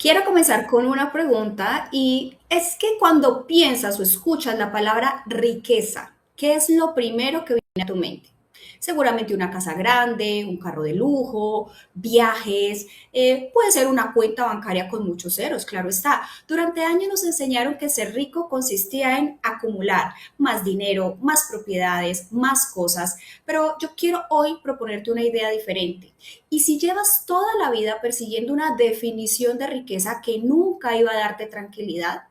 Quiero comenzar con una pregunta y es que cuando piensas o escuchas la palabra riqueza, ¿qué es lo primero que viene a tu mente? Seguramente una casa grande, un carro de lujo, viajes, puede ser una cuenta bancaria con muchos ceros, claro está. Durante años nos enseñaron que ser rico consistía en acumular más dinero, más propiedades, más cosas, pero yo quiero hoy proponerte una idea diferente. Y si llevas toda la vida persiguiendo una definición de riqueza que nunca iba a darte tranquilidad,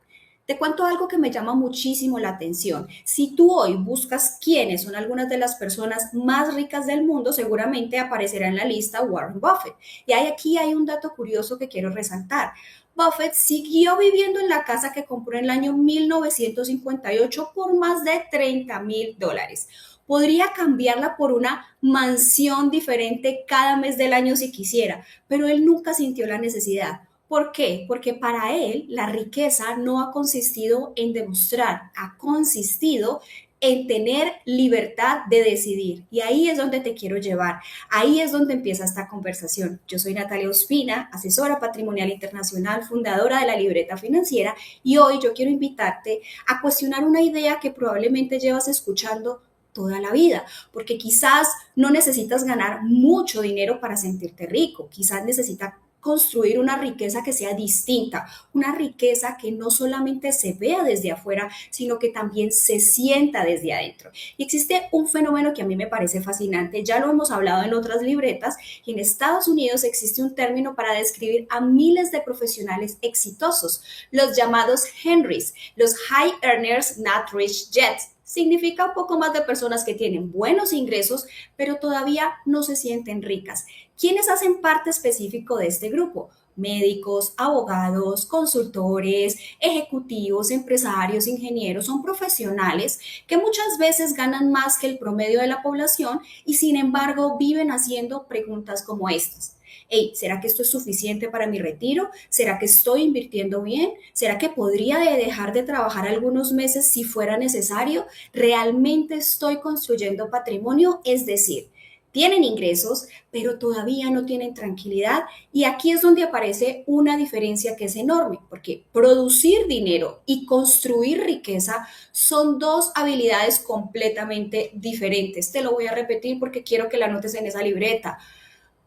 te cuento algo que me llama muchísimo la atención. Si tú hoy buscas quiénes son algunas de las personas más ricas del mundo, seguramente aparecerá en la lista Warren Buffett. Y aquí hay un dato curioso que quiero resaltar. Buffett siguió viviendo en la casa que compró en el año 1958 por más de $30,000. Podría cambiarla por una mansión diferente cada mes del año si quisiera, pero él nunca sintió la necesidad. ¿Por qué? Porque para él la riqueza no ha consistido en demostrar, ha consistido en tener libertad de decidir. Y ahí es donde te quiero llevar. Ahí es donde empieza esta conversación. Yo soy Natalia Ospina, asesora patrimonial internacional, fundadora de la Libreta Financiera, y hoy yo quiero invitarte a cuestionar una idea que probablemente llevas escuchando toda la vida, porque quizás no necesitas ganar mucho dinero para sentirte rico, quizás necesitas construir una riqueza que sea distinta, una riqueza que no solamente se vea desde afuera, sino que también se sienta desde adentro. Y existe un fenómeno que a mí me parece fascinante, ya lo hemos hablado en otras libretas, y en Estados Unidos existe un término para describir a miles de profesionales exitosos, los llamados Henrys, los High Earners Not Rich Yet. Significa un poco más de personas que tienen buenos ingresos, pero todavía no se sienten ricas. ¿Quiénes hacen parte específico de este grupo? Médicos, abogados, consultores, ejecutivos, empresarios, ingenieros, son profesionales que muchas veces ganan más que el promedio de la población y sin embargo viven haciendo preguntas como estas. Hey, ¿será que esto es suficiente para mi retiro? ¿Será que estoy invirtiendo bien? ¿Será que podría dejar de trabajar algunos meses si fuera necesario? ¿Realmente estoy construyendo patrimonio? Es decir, tienen ingresos, pero todavía no tienen tranquilidad. Y aquí es donde aparece una diferencia que es enorme, porque producir dinero y construir riqueza son dos habilidades completamente diferentes. Te lo voy a repetir porque quiero que la anotes en esa libreta.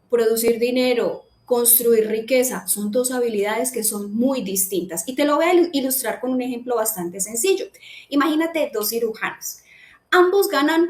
Producir dinero, construir riqueza, son dos habilidades que son muy distintas. Y te lo voy a ilustrar con un ejemplo bastante sencillo. Imagínate dos cirujanos. Ambos ganan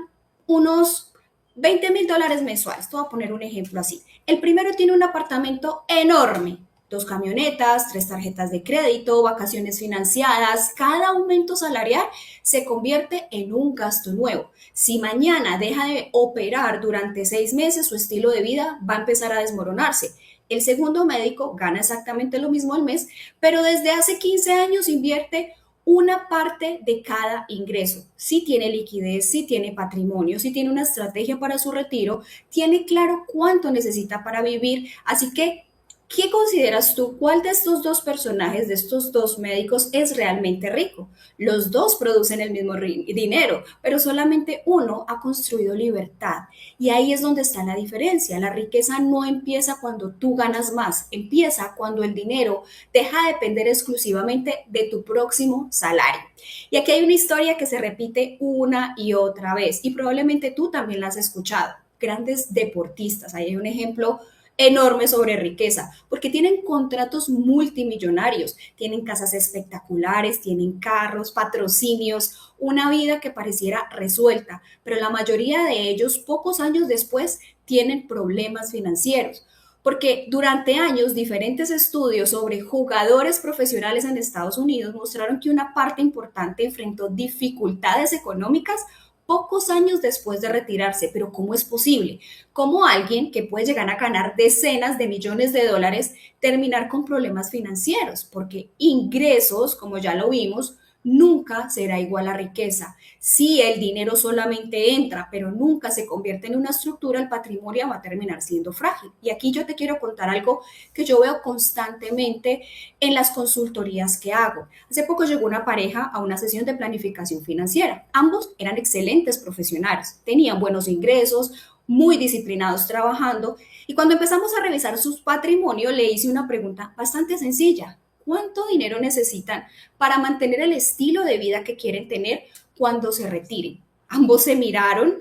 unos $20,000 mensuales. Te voy a poner un ejemplo así. El primero tiene un apartamento enorme, dos camionetas, tres tarjetas de crédito, vacaciones financiadas. Cada aumento salarial se convierte en un gasto nuevo. Si mañana deja de operar durante 6 meses, su estilo de vida va a empezar a desmoronarse. El segundo médico gana exactamente lo mismo al mes, pero desde hace 15 años invierte una parte de cada ingreso. Si tiene liquidez, si tiene patrimonio, si tiene una estrategia para su retiro, tiene claro cuánto necesita para vivir. Así que, ¿qué consideras tú? ¿Cuál de estos dos personajes, de estos dos médicos, es realmente rico? Los dos producen el mismo dinero, pero solamente uno ha construido libertad. Y ahí es donde está la diferencia. La riqueza no empieza cuando tú ganas más, empieza cuando el dinero deja de depender exclusivamente de tu próximo salario. Y aquí hay una historia que se repite una y otra vez, y probablemente tú también la has escuchado. Grandes deportistas, ahí hay un ejemplo enorme sobre riqueza, porque tienen contratos multimillonarios, tienen casas espectaculares, tienen carros, patrocinios, una vida que pareciera resuelta, pero la mayoría de ellos pocos años después tienen problemas financieros. Porque durante años diferentes estudios sobre jugadores profesionales en Estados Unidos mostraron que una parte importante enfrentó dificultades económicas pocos años después de retirarse. Pero ¿cómo es posible? ¿Cómo alguien que puede llegar a ganar decenas de millones de dólares terminar con problemas financieros? Porque ingresos, como ya lo vimos, nunca será igual a riqueza. Si el dinero solamente entra, pero nunca se convierte en una estructura, el patrimonio va a terminar siendo frágil. Y aquí yo te quiero contar algo que yo veo constantemente en las consultorías que hago. Hace poco llegó una pareja a una sesión de planificación financiera. Ambos eran excelentes profesionales, tenían buenos ingresos, muy disciplinados trabajando. Y cuando empezamos a revisar sus patrimonios, le hice una pregunta bastante sencilla. ¿Cuánto dinero necesitan para mantener el estilo de vida que quieren tener cuando se retiren? Ambos se miraron,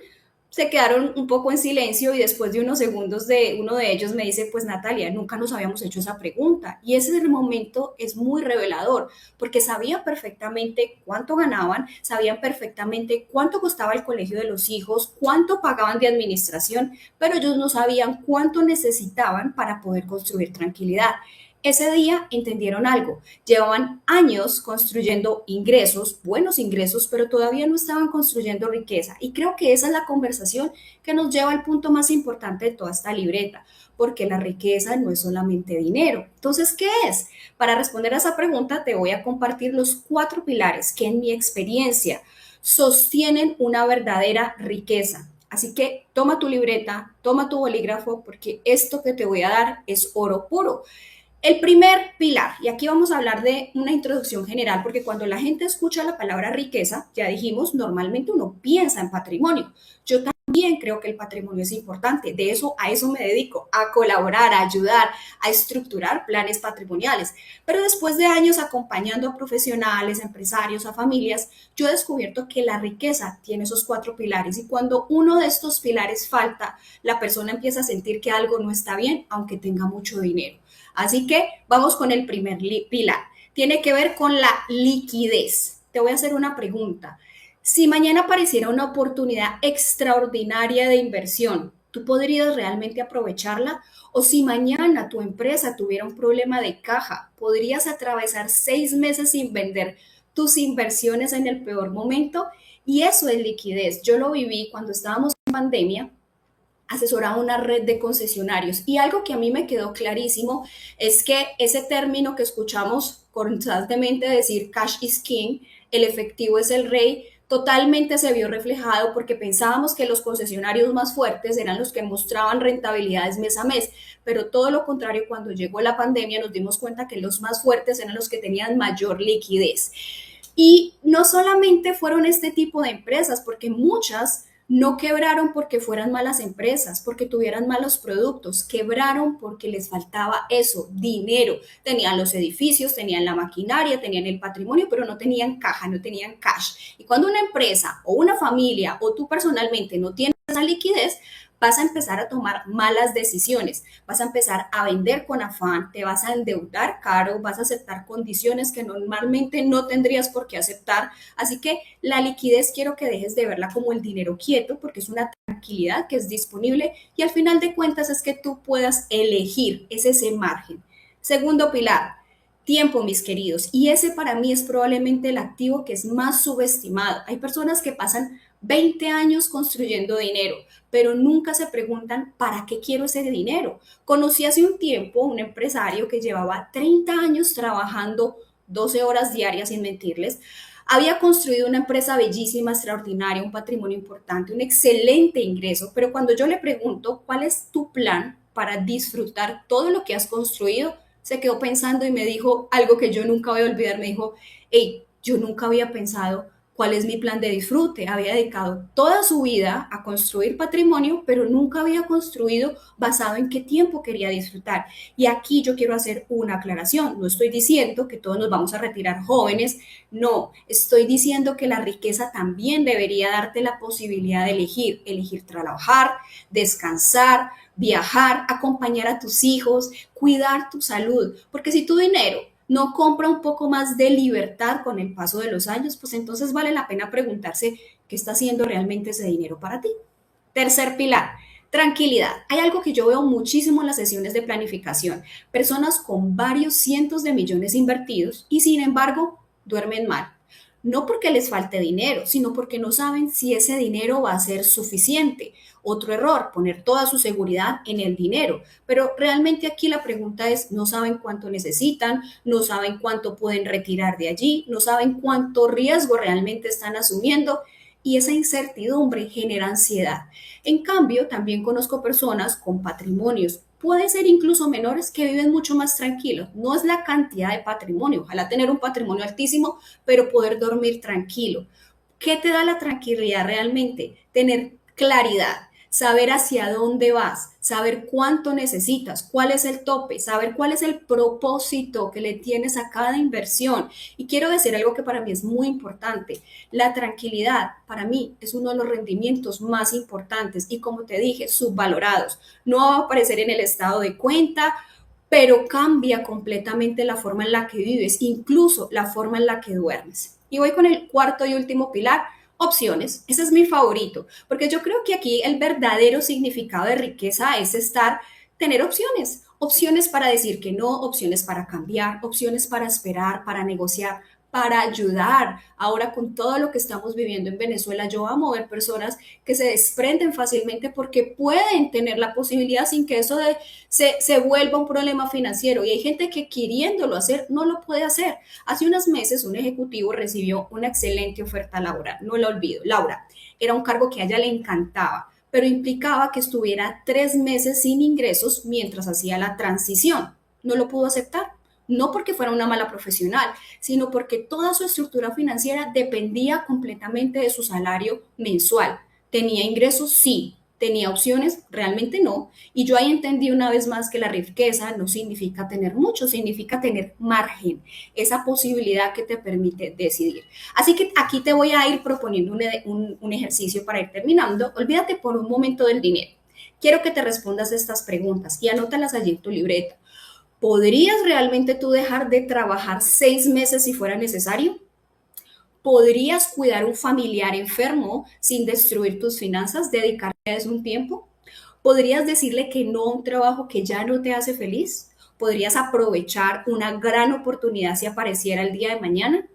se quedaron un poco en silencio y después de unos segundos de uno de ellos me dice, pues Natalia, nunca nos habíamos hecho esa pregunta. Y ese momento es muy revelador porque sabían perfectamente cuánto ganaban, sabían perfectamente cuánto costaba el colegio de los hijos, cuánto pagaban de administración, pero ellos no sabían cuánto necesitaban para poder construir tranquilidad. Ese día entendieron algo. Llevaban años construyendo ingresos, buenos ingresos, pero todavía no estaban construyendo riqueza. Y creo que esa es la conversación que nos lleva al punto más importante de toda esta libreta, porque la riqueza no es solamente dinero. Entonces, ¿qué es? Para responder a esa pregunta, te voy a compartir los 4 pilares que en mi experiencia sostienen una verdadera riqueza. Así que toma tu libreta, toma tu bolígrafo, porque esto que te voy a dar es oro puro. El primer pilar, y aquí vamos a hablar de una introducción general, porque cuando la gente escucha la palabra riqueza, ya dijimos, normalmente uno piensa en patrimonio. Yo también creo que el patrimonio es importante, de eso a eso me dedico, a colaborar, a ayudar, a estructurar planes patrimoniales. Pero después de años acompañando a profesionales, empresarios, a familias, yo he descubierto que la riqueza tiene esos 4 pilares y cuando uno de estos pilares falta, la persona empieza a sentir que algo no está bien, aunque tenga mucho dinero. Así que vamos con el primer pilar. Tiene que ver con la liquidez. Te voy a hacer una pregunta. Si mañana apareciera una oportunidad extraordinaria de inversión, ¿tú podrías realmente aprovecharla? O si mañana tu empresa tuviera un problema de caja, ¿podrías atravesar 6 meses sin vender tus inversiones en el peor momento? Y eso es liquidez. Yo lo viví cuando estábamos en pandemia, asesoraba una red de concesionarios y algo que a mí me quedó clarísimo es que ese término que escuchamos constantemente decir cash is king, el efectivo es el rey, totalmente se vio reflejado porque pensábamos que los concesionarios más fuertes eran los que mostraban rentabilidades mes a mes, pero todo lo contrario, cuando llegó la pandemia nos dimos cuenta que los más fuertes eran los que tenían mayor liquidez. Y no solamente fueron este tipo de empresas, porque muchas no quebraron porque fueran malas empresas, porque tuvieran malos productos, quebraron porque les faltaba eso, dinero. Tenían los edificios, tenían la maquinaria, tenían el patrimonio, pero no tenían caja, no tenían cash. Y cuando una empresa o una familia o tú personalmente no tienes esa liquidez, vas a empezar a tomar malas decisiones, vas a empezar a vender con afán, te vas a endeudar caro, vas a aceptar condiciones que normalmente no tendrías por qué aceptar. Así que la liquidez quiero que dejes de verla como el dinero quieto, porque es una tranquilidad que es disponible y al final de cuentas es que tú puedas elegir, es ese margen. Segundo pilar, tiempo, mis queridos. Y ese para mí es probablemente el activo que es más subestimado. Hay personas que pasan 20 años construyendo dinero, pero nunca se preguntan para qué quiero ese dinero. Conocí hace un tiempo un empresario que llevaba 30 años trabajando 12 horas diarias, sin mentirles. Había construido una empresa bellísima, extraordinaria, un patrimonio importante, un excelente ingreso, pero cuando yo le pregunto cuál es tu plan para disfrutar todo lo que has construido, se quedó pensando y me dijo algo que yo nunca voy a olvidar. Me dijo, hey, yo nunca había pensado cuál es mi plan de disfrute. Había dedicado toda su vida a construir patrimonio, pero nunca había construido basado en qué tiempo quería disfrutar. Y aquí yo quiero hacer una aclaración. No estoy diciendo que todos nos vamos a retirar jóvenes, no, estoy diciendo que la riqueza también debería darte la posibilidad de elegir trabajar, descansar, viajar, acompañar a tus hijos, cuidar tu salud, porque si tu dinero no compra un poco más de libertad con el paso de los años, pues entonces vale la pena preguntarse qué está haciendo realmente ese dinero para ti. Tercer pilar, tranquilidad. Hay algo que yo veo muchísimo en las sesiones de planificación. Personas con varios cientos de millones invertidos y sin embargo duermen mal. No porque les falte dinero, sino porque no saben si ese dinero va a ser suficiente. Otro error, poner toda su seguridad en el dinero. Pero realmente aquí la pregunta es, no saben cuánto necesitan, no saben cuánto pueden retirar de allí, no saben cuánto riesgo realmente están asumiendo y esa incertidumbre genera ansiedad. En cambio, también conozco personas con patrimonios, puede ser incluso menores, que viven mucho más tranquilos. No es la cantidad de patrimonio, ojalá tener un patrimonio altísimo, pero poder dormir tranquilo. ¿Qué te da la tranquilidad realmente? Tener claridad, saber hacia dónde vas, saber cuánto necesitas, cuál es el tope, saber cuál es el propósito que le tienes a cada inversión. Y quiero decir algo que para mí es muy importante. La tranquilidad para mí es uno de los rendimientos más importantes y, como te dije, subvalorados. No va a aparecer en el estado de cuenta, pero cambia completamente la forma en la que vives, incluso la forma en la que duermes. Y voy con el cuarto y último pilar: opciones. Ese es mi favorito, porque yo creo que aquí el verdadero significado de riqueza es tener opciones. Opciones para decir que no, opciones para cambiar, opciones para esperar, para negociar, para ayudar. Ahora, con todo lo que estamos viviendo en Venezuela, yo amo ver personas que se desprenden fácilmente porque pueden tener la posibilidad sin que eso se vuelva un problema financiero. Y hay gente que, queriéndolo hacer, no lo puede hacer. Hace unos meses un ejecutivo recibió una excelente oferta laboral, no la olvido. Laura, era un cargo que a ella le encantaba, pero implicaba que estuviera 3 meses sin ingresos mientras hacía la transición. No lo pudo aceptar, no porque fuera una mala profesional, sino porque toda su estructura financiera dependía completamente de su salario mensual. ¿Tenía ingresos? Sí. ¿Tenía opciones? Realmente no. Y yo ahí entendí una vez más que la riqueza no significa tener mucho, significa tener margen, esa posibilidad que te permite decidir. Así que aquí te voy a ir proponiendo un ejercicio para ir terminando. Olvídate por un momento del dinero. Quiero que te respondas estas preguntas y anótalas allí en tu libreta. ¿Podrías realmente tú dejar de trabajar 6 meses si fuera necesario? ¿Podrías cuidar a un familiar enfermo sin destruir tus finanzas, dedicarle a eso un tiempo? ¿Podrías decirle que no a un trabajo que ya no te hace feliz? ¿Podrías aprovechar una gran oportunidad si apareciera el día de mañana?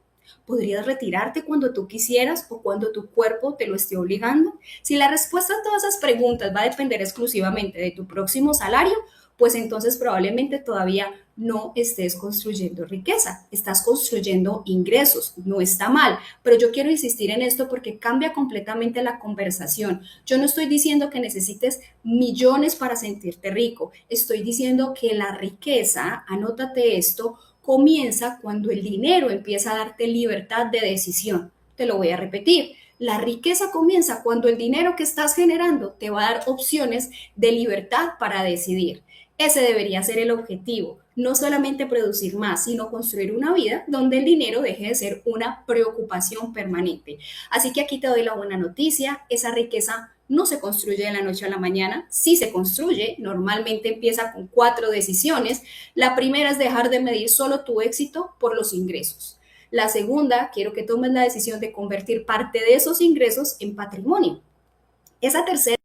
¿Podrías retirarte cuando tú quisieras o cuando tu cuerpo te lo esté obligando? Si la respuesta a todas esas preguntas va a depender exclusivamente de tu próximo salario, pues entonces probablemente todavía no estés construyendo riqueza, estás construyendo ingresos, no está mal, pero yo quiero insistir en esto porque cambia completamente la conversación. Yo no estoy diciendo que necesites millones para sentirte rico, estoy diciendo que la riqueza, anótate esto, comienza cuando el dinero empieza a darte libertad de decisión. Te lo voy a repetir. La riqueza comienza cuando el dinero que estás generando te va a dar opciones de libertad para decidir. Ese debería ser el objetivo, no solamente producir más, sino construir una vida donde el dinero deje de ser una preocupación permanente. Así que aquí te doy la buena noticia: esa riqueza no se construye de la noche a la mañana, sí se construye, normalmente empieza con 4 decisiones. La primera es dejar de medir solo tu éxito por los ingresos. La segunda, quiero que tomes la decisión de convertir parte de esos ingresos en patrimonio. Esa tercera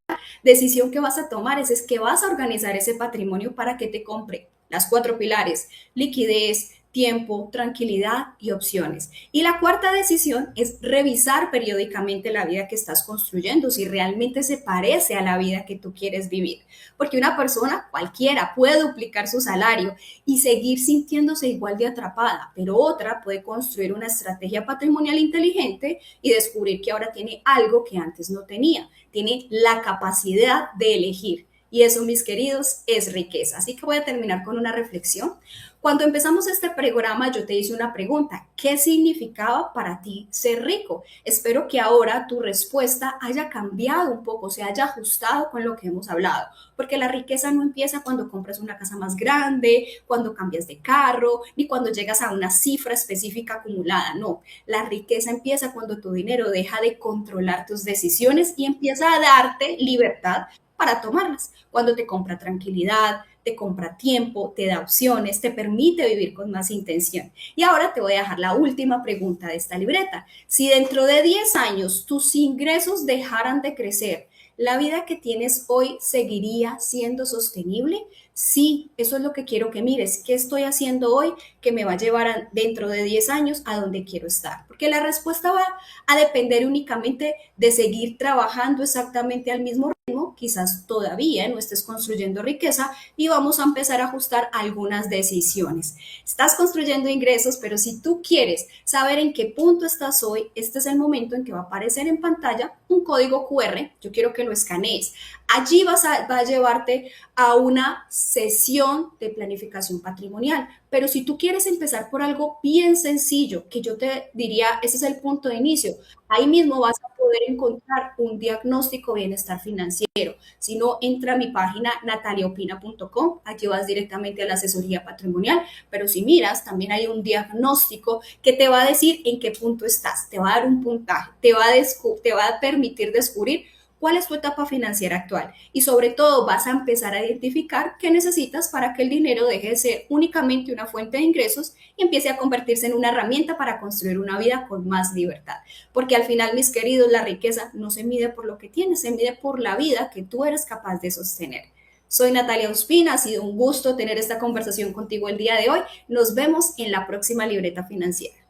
decisión que vas a tomar es que vas a organizar ese patrimonio para que te compre las 4 pilares: liquidez, tiempo, tranquilidad y opciones. Y la cuarta decisión es revisar periódicamente la vida que estás construyendo, si realmente se parece a la vida que tú quieres vivir. Porque una persona cualquiera puede duplicar su salario y seguir sintiéndose igual de atrapada, pero otra puede construir una estrategia patrimonial inteligente y descubrir que ahora tiene algo que antes no tenía. Tiene la capacidad de elegir. Y eso, mis queridos, es riqueza. Así que voy a terminar con una reflexión. Cuando empezamos este programa, yo te hice una pregunta: ¿qué significaba para ti ser rico? Espero que ahora tu respuesta haya cambiado un poco, se haya ajustado con lo que hemos hablado, porque la riqueza no empieza cuando compras una casa más grande, cuando cambias de carro, ni cuando llegas a una cifra específica acumulada. No, la riqueza empieza cuando tu dinero deja de controlar tus decisiones y empieza a darte libertad para tomarlas. Cuando te compra tranquilidad, te compra tiempo, te da opciones, te permite vivir con más intención. Y ahora te voy a dejar la última pregunta de esta libreta. Si dentro de 10 años tus ingresos dejaran de crecer, ¿la vida que tienes hoy seguiría siendo sostenible? Sí, eso es lo que quiero que mires. ¿Qué estoy haciendo hoy que me va a llevar dentro de 10 años a donde quiero estar? Porque la respuesta va a depender únicamente de seguir trabajando exactamente al mismo ritmo. Quizás todavía no estés construyendo riqueza y vamos a empezar a ajustar algunas decisiones. Estás construyendo ingresos, pero si tú quieres saber en qué punto estás hoy, este es el momento en que va a aparecer en pantalla un un código QR, yo quiero que lo escanees. Allí va a llevarte a una sesión de planificación patrimonial. Pero si tú quieres empezar por algo bien sencillo, que yo te diría, ese es el punto de inicio, ahí mismo vas a poder encontrar un diagnóstico de bienestar financiero. Si no, entra a mi página nataliaopina.com, aquí vas directamente a la asesoría patrimonial, pero si miras, también hay un diagnóstico que te va a decir en qué punto estás, te va a dar un puntaje, te va a permitir descubrir cuál es tu etapa financiera actual y sobre todo vas a empezar a identificar qué necesitas para que el dinero deje de ser únicamente una fuente de ingresos y empiece a convertirse en una herramienta para construir una vida con más libertad. Porque al final, mis queridos, la riqueza no se mide por lo que tienes, se mide por la vida que tú eres capaz de sostener. Soy Natalia Ospina, ha sido un gusto tener esta conversación contigo el día de hoy. Nos vemos en la próxima libreta financiera.